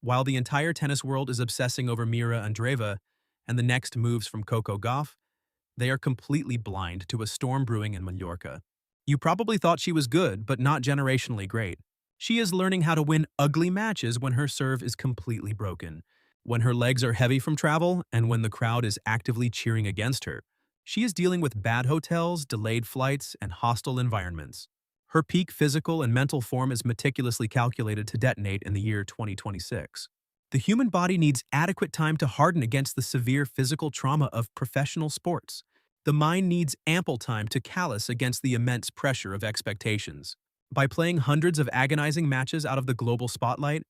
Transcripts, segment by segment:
While the entire tennis world is obsessing over Mira Andreeva and the next moves from Coco Gauff, they are completely blind to a storm brewing in Mallorca. You probably thought she was good, but not generationally great. She is learning how to win ugly matches when her serve is completely broken, when her legs are heavy from travel, and when the crowd is actively cheering against her. She is dealing with bad hotels, delayed flights, and hostile environments. Her peak physical and mental form is meticulously calculated to detonate in the year 2026. The human body needs adequate time to harden against the severe physical trauma of professional sports. The mind needs ample time to callous against the immense pressure of expectations. By playing hundreds of agonizing matches out of the global spotlight,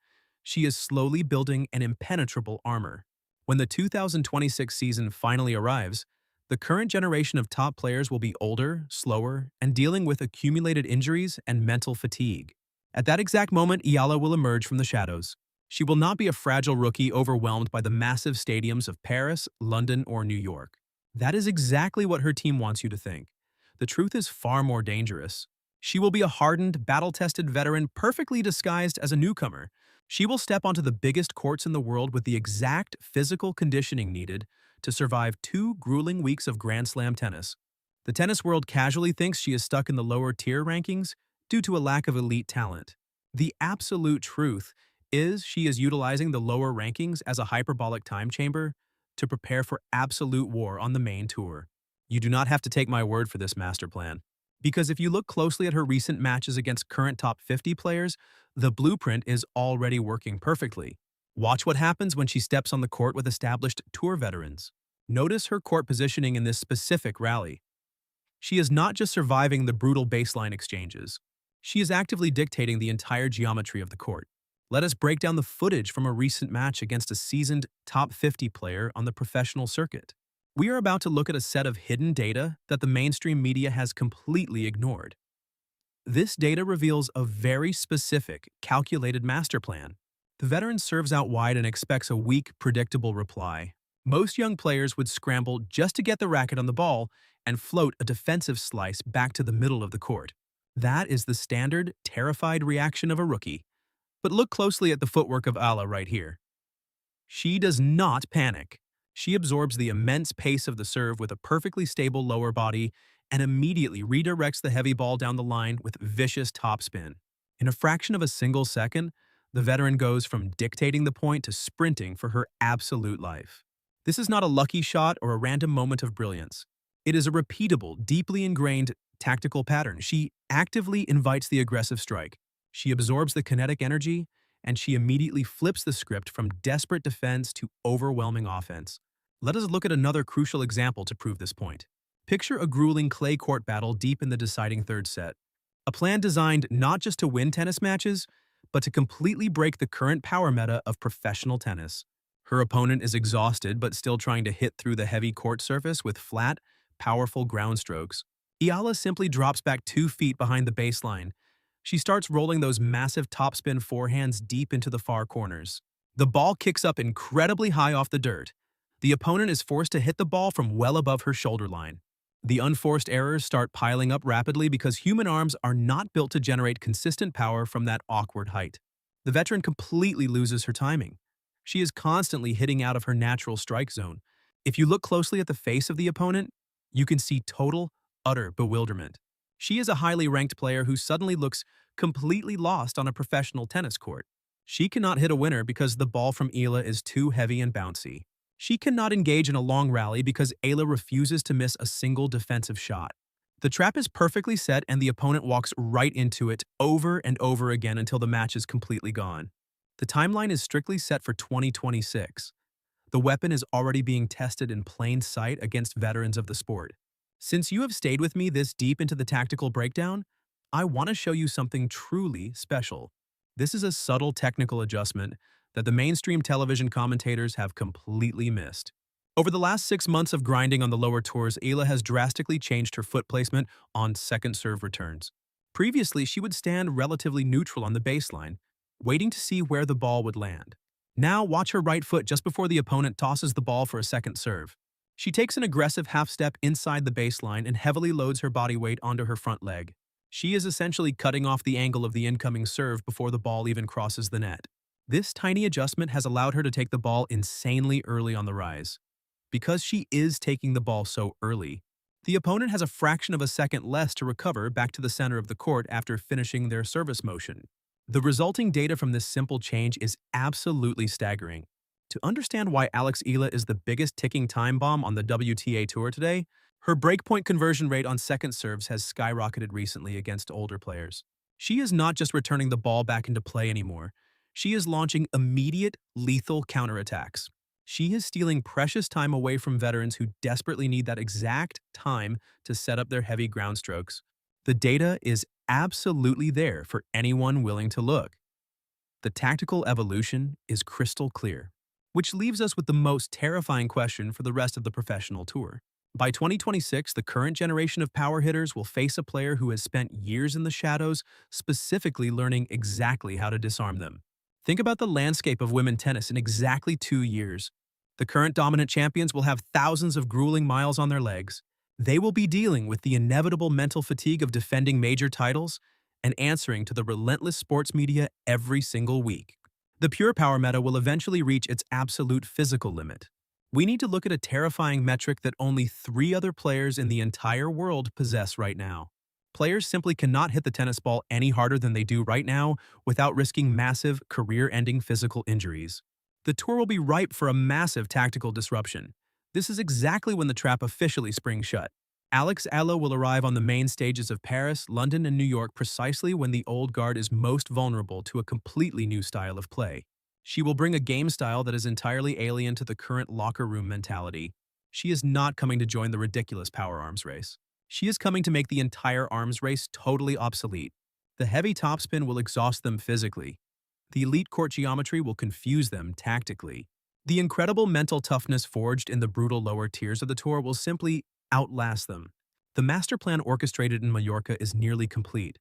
she is slowly building an impenetrable armor. When the 2026 season finally arrives, the current generation of top players will be older, slower, and dealing with accumulated injuries and mental fatigue. At that exact moment, Eala will emerge from the shadows. She will not be a fragile rookie overwhelmed by the massive stadiums of Paris, London, or New York. That is exactly what her team wants you to think. The truth is far more dangerous. She will be a hardened, battle-tested veteran perfectly disguised as a newcomer. She will step onto the biggest courts in the world with the exact physical conditioning needed to survive 2 grueling weeks of Grand Slam tennis. The tennis world casually thinks she is stuck in the lower tier rankings due to a lack of elite talent. The absolute truth is she is utilizing the lower rankings as a hyperbolic time chamber to prepare for absolute war on the main tour. You do not have to take my word for this master plan. Because if you look closely at her recent matches against current top 50 players, the blueprint is already working perfectly. Watch what happens when she steps on the court with established tour veterans. Notice her court positioning in this specific rally. She is not just surviving the brutal baseline exchanges. She is actively dictating the entire geometry of the court. Let us break down the footage from a recent match against a seasoned top 50 player on the professional circuit. We are about to look at a set of hidden data that the mainstream media has completely ignored. This data reveals a very specific, calculated master plan. The veteran serves out wide and expects a weak, predictable reply. Most young players would scramble just to get the racket on the ball and float a defensive slice back to the middle of the court. That is the standard, terrified reaction of a rookie. But look closely at the footwork of Eala right here. She does not panic. She absorbs the immense pace of the serve with a perfectly stable lower body and immediately redirects the heavy ball down the line with vicious topspin. In a fraction of a single second, the veteran goes from dictating the point to sprinting for her absolute life. This is not a lucky shot or a random moment of brilliance. It is a repeatable, deeply ingrained tactical pattern. She actively invites the aggressive strike. She absorbs the kinetic energy, and she immediately flips the script from desperate defense to overwhelming offense. Let us look at another crucial example to prove this point. Picture a grueling clay court battle deep in the deciding third set. A plan designed not just to win tennis matches, but to completely break the current power meta of professional tennis. Her opponent is exhausted but still trying to hit through the heavy court surface with flat, powerful ground strokes. Eala simply drops back 2 feet behind the baseline. She starts rolling those massive topspin forehands deep into the far corners. The ball kicks up incredibly high off the dirt. The opponent is forced to hit the ball from well above her shoulder line. The unforced errors start piling up rapidly because human arms are not built to generate consistent power from that awkward height. The veteran completely loses her timing. She is constantly hitting out of her natural strike zone. If you look closely at the face of the opponent, you can see total, utter bewilderment. She is a highly ranked player who suddenly looks completely lost on a professional tennis court. She cannot hit a winner because the ball from Eala is too heavy and bouncy. She cannot engage in a long rally because Eala refuses to miss a single defensive shot. The trap is perfectly set and the opponent walks right into it over and over again until the match is completely gone. The timeline is strictly set for 2026. The weapon is already being tested in plain sight against veterans of the sport. Since you have stayed with me this deep into the tactical breakdown, I want to show you something truly special. This is a subtle technical adjustment that the mainstream television commentators have completely missed. Over the last 6 months of grinding on the lower tours, Eala has drastically changed her foot placement on second serve returns. Previously, she would stand relatively neutral on the baseline, waiting to see where the ball would land. Now, watch her right foot just before the opponent tosses the ball for a second serve. She takes an aggressive half step inside the baseline and heavily loads her body weight onto her front leg. She is essentially cutting off the angle of the incoming serve before the ball even crosses the net. This tiny adjustment has allowed her to take the ball insanely early on the rise. Because she is taking the ball so early, the opponent has a fraction of a second less to recover back to the center of the court after finishing their service motion. The resulting data from this simple change is absolutely staggering. To understand why Alex Eala is the biggest ticking time bomb on the WTA Tour today, her breakpoint conversion rate on second serves has skyrocketed recently against older players. She is not just returning the ball back into play anymore, she is launching immediate, lethal counterattacks. She is stealing precious time away from veterans who desperately need that exact time to set up their heavy ground strokes. The data is absolutely there for anyone willing to look. The tactical evolution is crystal clear, which leaves us with the most terrifying question for the rest of the professional tour. By 2026, the current generation of power hitters will face a player who has spent years in the shadows, specifically learning exactly how to disarm them. Think about the landscape of women tennis in exactly 2 years. The current dominant champions will have thousands of grueling miles on their legs. They will be dealing with the inevitable mental fatigue of defending major titles and answering to the relentless sports media every single week. The pure power meta will eventually reach its absolute physical limit. We need to look at a terrifying metric that only 3 other players in the entire world possess right now. Players simply cannot hit the tennis ball any harder than they do right now without risking massive, career-ending physical injuries. The tour will be ripe for a massive tactical disruption. This is exactly when the trap officially springs shut. Alex Eala will arrive on the main stages of Paris, London, and New York precisely when the old guard is most vulnerable to a completely new style of play. She will bring a game style that is entirely alien to the current locker room mentality. She is not coming to join the ridiculous power arms race. She is coming to make the entire arms race totally obsolete. The heavy topspin will exhaust them physically. The elite court geometry will confuse them tactically. The incredible mental toughness forged in the brutal lower tiers of the tour will simply outlast them. The master plan orchestrated in Mallorca is nearly complete.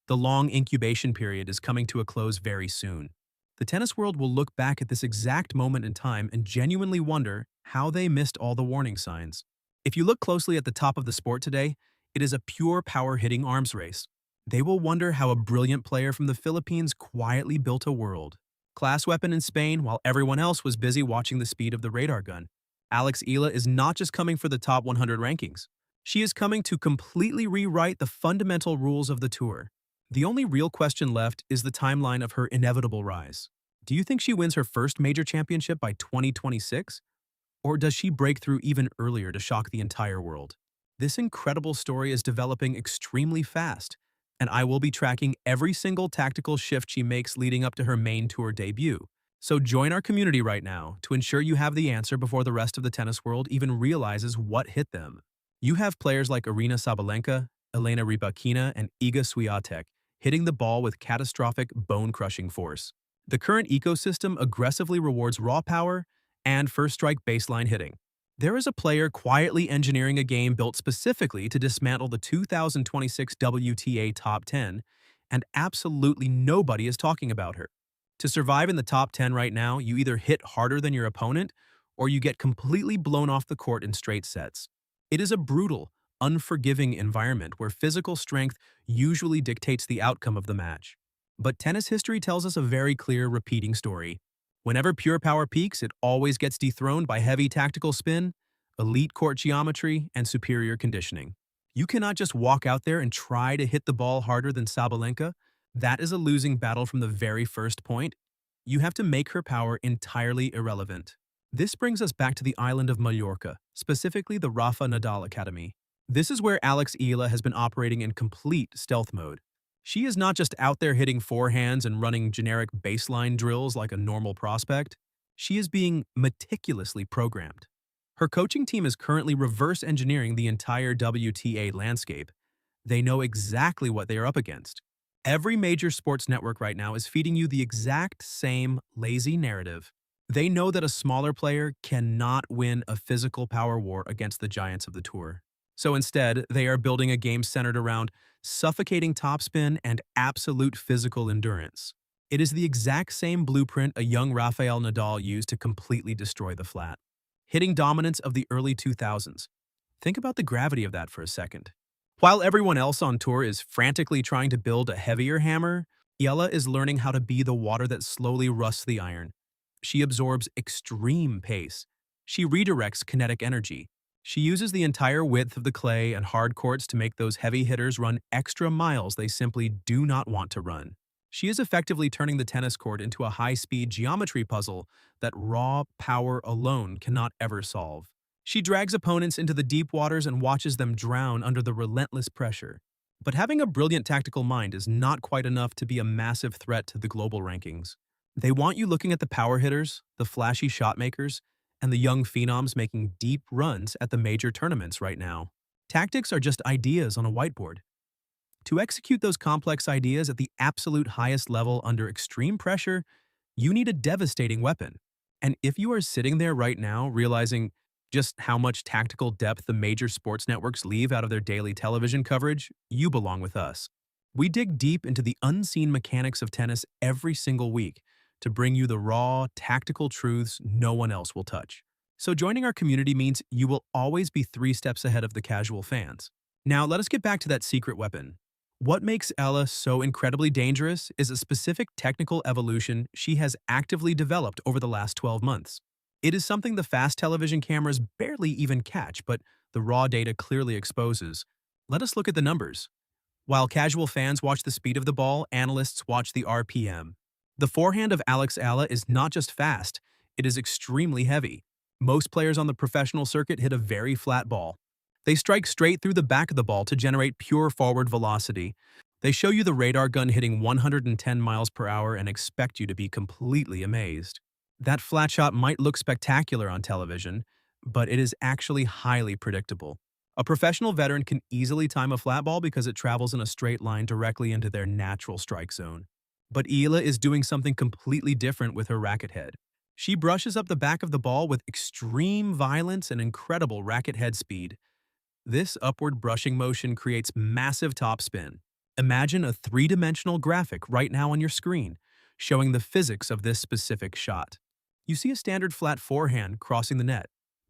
The long incubation period is coming to a close very soon. The tennis world will look back at this exact moment in time and genuinely wonder how they missed all the warning signs. If you look closely at the top of the sport today, it is a pure power-hitting arms race. They will wonder how a brilliant player from the Philippines quietly built a world class weapon in Spain while everyone else was busy watching the speed of the radar gun. Alex Eala is not just coming for the top 100 rankings. She is coming to completely rewrite the fundamental rules of the tour. The only real question left is the timeline of her inevitable rise. Do you think she wins her first major championship by 2026? Or does she break through even earlier to shock the entire world? This incredible story is developing extremely fast, and I will be tracking every single tactical shift she makes leading up to her main tour debut. So join our community right now to ensure you have the answer before the rest of the tennis world even realizes what hit them. You have players like Aryna Sabalenka, Elena Rybakina, and Iga Swiatek hitting the ball with catastrophic, bone-crushing force. The current ecosystem aggressively rewards raw power and first-strike baseline hitting. There is a player quietly engineering a game built specifically to dismantle the 2026 WTA Top 10, and absolutely nobody is talking about her. To survive in the top 10 right now, you either hit harder than your opponent, or you get completely blown off the court in straight sets. It is a brutal, unforgiving environment where physical strength usually dictates the outcome of the match. But tennis history tells us a very clear, repeating story. Whenever pure power peaks, it always gets dethroned by heavy tactical spin, elite court geometry, and superior conditioning. You cannot just walk out there and try to hit the ball harder than Sabalenka. That is a losing battle from the very first point. You have to make her power entirely irrelevant. This brings us back to the island of Mallorca, specifically the Rafa Nadal Academy. This is where Alex Eala has been operating in complete stealth mode. She is not just out there hitting forehands and running generic baseline drills like a normal prospect. She is being meticulously programmed. Her coaching team is currently reverse engineering the entire WTA landscape. They know exactly what they are up against. Every major sports network right now is feeding you the exact same lazy narrative. They know that a smaller player cannot win a physical power war against the giants of the tour. So instead, they are building a game centered around suffocating topspin and absolute physical endurance. It is the exact same blueprint a young Rafael Nadal used to completely destroy the flat. Hitting dominance of the early 2000s. Think about the gravity of that for a second. While everyone else on tour is frantically trying to build a heavier hammer, Eala is learning how to be the water that slowly rusts the iron. She absorbs extreme pace. She redirects kinetic energy. She uses the entire width of the clay and hard courts to make those heavy hitters run extra miles they simply do not want to run. She is effectively turning the tennis court into a high-speed geometry puzzle that raw power alone cannot ever solve. She drags opponents into the deep waters and watches them drown under the relentless pressure. But having a brilliant tactical mind is not quite enough to be a massive threat to the global rankings. They want you looking at the power hitters, the flashy shot makers, and the young phenoms making deep runs at the major tournaments right now. Tactics are just ideas on a whiteboard. To execute those complex ideas at the absolute highest level under extreme pressure, you need a devastating weapon. And if you are sitting there right now realizing just how much tactical depth the major sports networks leave out of their daily television coverage, you belong with us. We dig deep into the unseen mechanics of tennis every single week to bring you the raw, tactical truths no one else will touch. So joining our community means you will always be 3 steps ahead of the casual fans. Now let us get back to that secret weapon. What makes Ella so incredibly dangerous is a specific technical evolution she has actively developed over the last 12 months. It is something the fast television cameras barely even catch, but the raw data clearly exposes. Let us look at the numbers. While casual fans watch the speed of the ball, analysts watch the RPM. The forehand of Alex Eala is not just fast, it is extremely heavy. Most players on the professional circuit hit a very flat ball. They strike straight through the back of the ball to generate pure forward velocity. They show you the radar gun hitting 110 miles per hour and expect you to be completely amazed. That flat shot might look spectacular on television, but it is actually highly predictable. A professional veteran can easily time a flat ball because it travels in a straight line directly into their natural strike zone. But Eala is doing something completely different with her racket head. She brushes up the back of the ball with extreme violence and incredible racket head speed. This upward brushing motion creates massive topspin. Imagine a 3-dimensional graphic right now on your screen, showing the physics of this specific shot. You see a standard flat forehand crossing the net.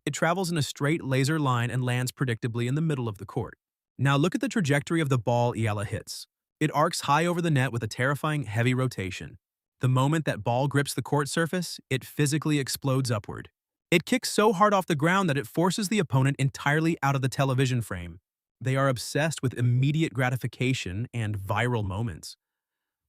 It travels in a straight laser line and lands predictably in the middle of the court. Now look at the trajectory of the ball Eala hits. It arcs high over the net with a terrifying heavy rotation. The moment that ball grips the court surface, it physically explodes upward. It kicks so hard off the ground that it forces the opponent entirely out of the television frame. They are obsessed with immediate gratification and viral moments,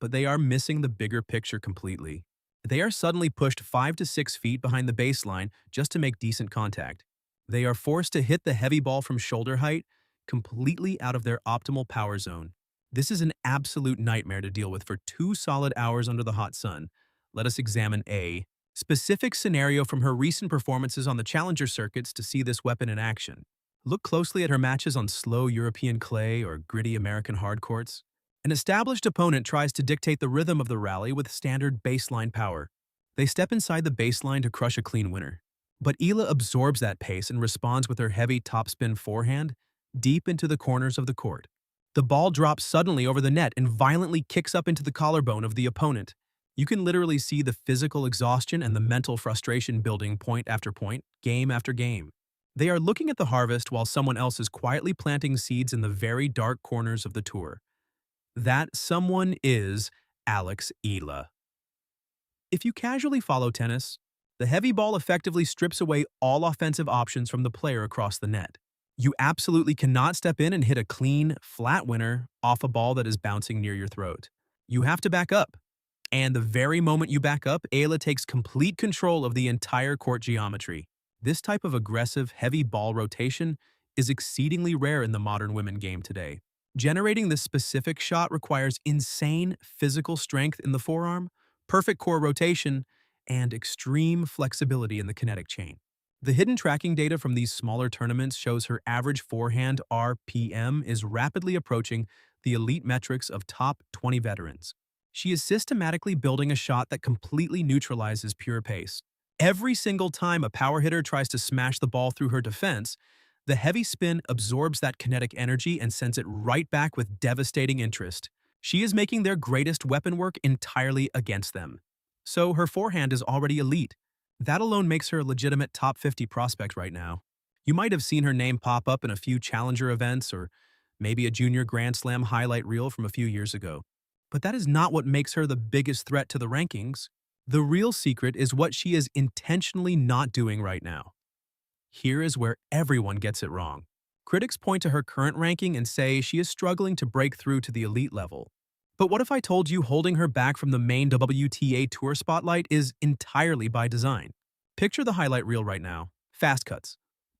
but they are missing the bigger picture completely. They are suddenly pushed 5 to 6 feet behind the baseline just to make decent contact. They are forced to hit the heavy ball from shoulder height, completely out of their optimal power zone. This is an absolute nightmare to deal with for 2 solid hours under the hot sun. Let us examine a specific scenario from her recent performances on the challenger circuits to see this weapon in action. Look closely at her matches on slow European clay or gritty American hard courts. An established opponent tries to dictate the rhythm of the rally with standard baseline power. They step inside the baseline to crush a clean winner. But Eala absorbs that pace and responds with her heavy topspin forehand deep into the corners of the court. The ball drops suddenly over the net and violently kicks up into the collarbone of the opponent. You can literally see the physical exhaustion and the mental frustration building point after point, game after game. They are looking at the harvest while someone else is quietly planting seeds in the very dark corners of the tour. That someone is Alex Eala. If you casually follow tennis, the heavy ball effectively strips away all offensive options from the player across the net. You absolutely cannot step in and hit a clean, flat winner off a ball that is bouncing near your throat. You have to back up. And the very moment you back up, Eala takes complete control of the entire court geometry. This type of aggressive, heavy ball rotation is exceedingly rare in the modern women game today. Generating this specific shot requires insane physical strength in the forearm, perfect core rotation, and extreme flexibility in the kinetic chain. The hidden tracking data from these smaller tournaments shows her average forehand RPM is rapidly approaching the elite metrics of top 20 veterans. She is systematically building a shot that completely neutralizes pure pace. Every single time a power hitter tries to smash the ball through her defense, the heavy spin absorbs that kinetic energy and sends it right back with devastating interest. She is making their greatest weapon work entirely against them. So her forehand is already elite. That alone makes her a legitimate top 50 prospect right now. You might have seen her name pop up in a few challenger events or maybe a junior Grand Slam highlight reel from a few years ago. But that is not what makes her the biggest threat to the rankings. The real secret is what she is intentionally not doing right now. Here is where everyone gets it wrong. Critics point to her current ranking and say she is struggling to break through to the elite level. But what if I told you holding her back from the main WTA Tour spotlight is entirely by design? Picture the highlight reel right now. Fast cuts,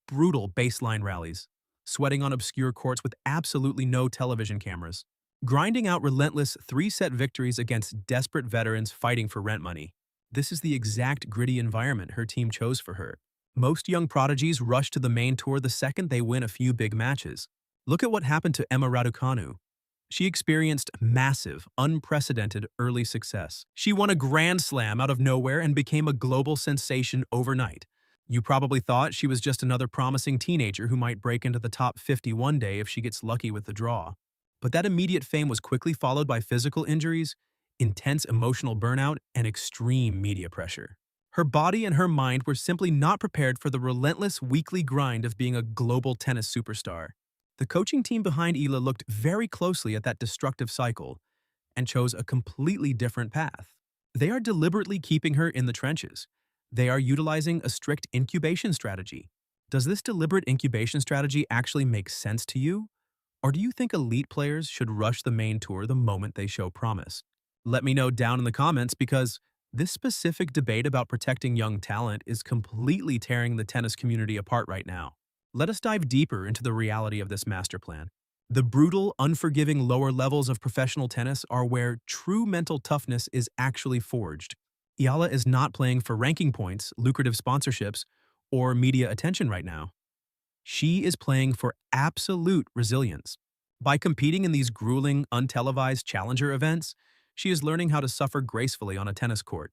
brutal baseline rallies, sweating on obscure courts with absolutely no television cameras, grinding out relentless three-set victories against desperate veterans fighting for rent money. This is the exact gritty environment her team chose for her. Most young prodigies rush to the main tour the second they win a few big matches. Look at what happened to Emma Raducanu. She experienced massive, unprecedented early success. She won a Grand Slam out of nowhere and became a global sensation overnight. You probably thought she was just another promising teenager who might break into the top 50 one day if she gets lucky with the draw. But that immediate fame was quickly followed by physical injuries, intense emotional burnout, and extreme media pressure. Her body and her mind were simply not prepared for the relentless weekly grind of being a global tennis superstar. The coaching team behind Eala looked very closely at that destructive cycle and chose a completely different path. They are deliberately keeping her in the trenches. They are utilizing a strict incubation strategy. Does this deliberate incubation strategy actually make sense to you? Or do you think elite players should rush the main tour the moment they show promise? Let me know down in the comments because this specific debate about protecting young talent is completely tearing the tennis community apart right now. Let us dive deeper into the reality of this master plan. The brutal, unforgiving lower levels of professional tennis are where true mental toughness is actually forged. Eala is not playing for ranking points, lucrative sponsorships, or media attention right now. She is playing for absolute resilience. By competing in these grueling, untelevised challenger events, she is learning how to suffer gracefully on a tennis court.